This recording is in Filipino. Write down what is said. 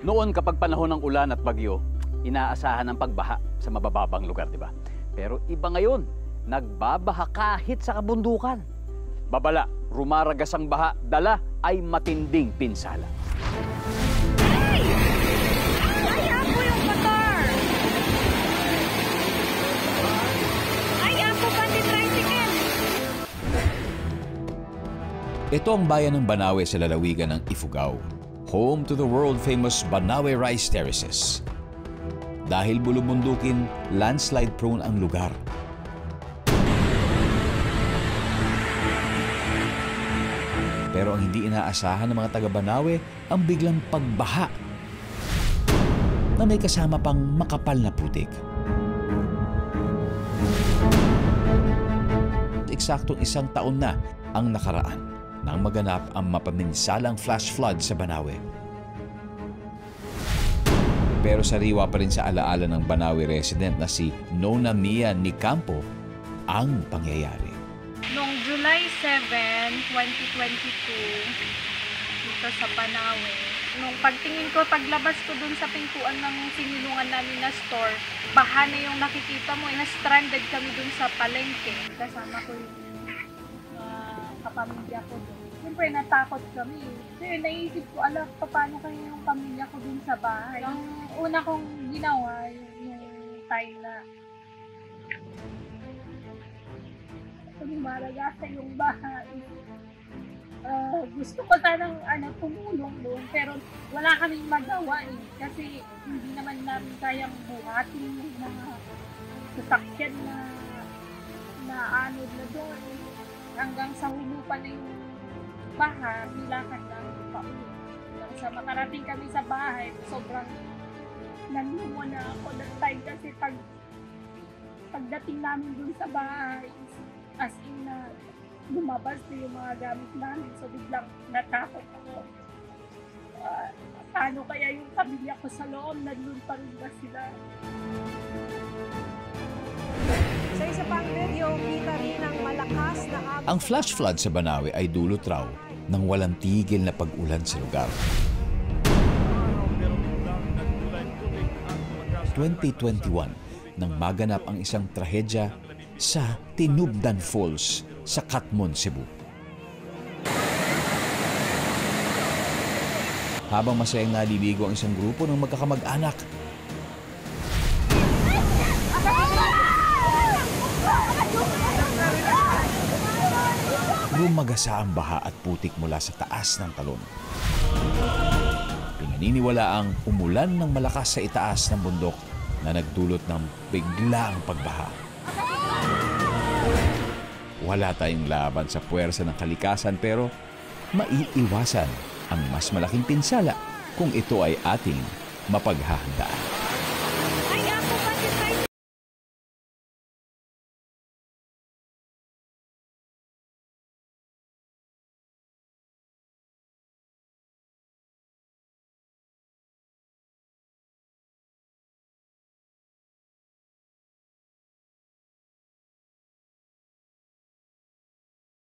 Noon kapag panahon ng ulan at bagyo, inaasahan ang pagbaha sa mabababang lugar, di ba? Pero iba ngayon, nagbabaha kahit sa kabundukan. Babala, rumaragas ang baha, dala ay matinding pinsala. Ay! Ay, ako yung motor! Ay, ako pati tricycle! Ito ang bayan ng Banawe sa lalawigan ng Ifugao, home to the world-famous Banawe Rice Terraces. Dahil bulubundukin, landslide-prone ang lugar. Pero ang hindi inaasahan ng mga taga-Banawe ang biglang pagbaha na may kasama pang makapal na putik. Eksaktong 1 taon na ang nakaraan nang maganap ang mapaminsalang flash flood sa Banawe. Pero sariwa pa rin sa alaala ng Banawe resident na si Nona Mia Nicampo ang pangyayari. Noong July 7, 2022, dito sa Banawe, nung pagtingin ko, paglabas ko dun sa pintuan ng sinilungan namin na store, baha na yung nakikita mo, na-stranded kami dun sa palengke. Kasama ko yung kapamilya ko dun. Siyempre, natakot kami. Kasi naisip ko, paano kaya yung pamilya ko dun sa bahay. Ang una kong ginawa, yung time na lumalagasa yung bahay. Gusto ko sanang tumulong doon, pero wala kaming magawa eh. Kasi hindi naman namin kayang buhatin yung mga sasakyan na anod na doon. Hanggang sa hulupan na yung baha, nilakad namin pauwi. Hanggang sa makarating kami sa bahay, sobrang nanlumo na ako that time kasi pagdating namin doon sa bahay, as in na lumabas na yung mga gamit namin. So biglang natakot ako. Paano kaya yung pamilya ko sa loob? Nandun pa rin ba sila? Sa isa pang video, kita rin ang malakas na agos. Ang flash flood sa Banawe ay dulot raw ng walang tigil na pag-ulan sa lugar. 2021, nang maganap ang isang trahedya sa Tinubdan Falls sa Katmon, Cebu. Habang masayang naliligo ang isang grupo ng magkakamag-anak, gumagasa ang baha at putik mula sa taas ng talon. Pinaniniwala ang umulan ng malakas sa itaas ng bundok na nagdulot ng biglaang pagbaha. Wala tayong laban sa puwersa ng kalikasan pero maiiwasan ang mas malaking pinsala kung ito ay ating mapaghahandaan.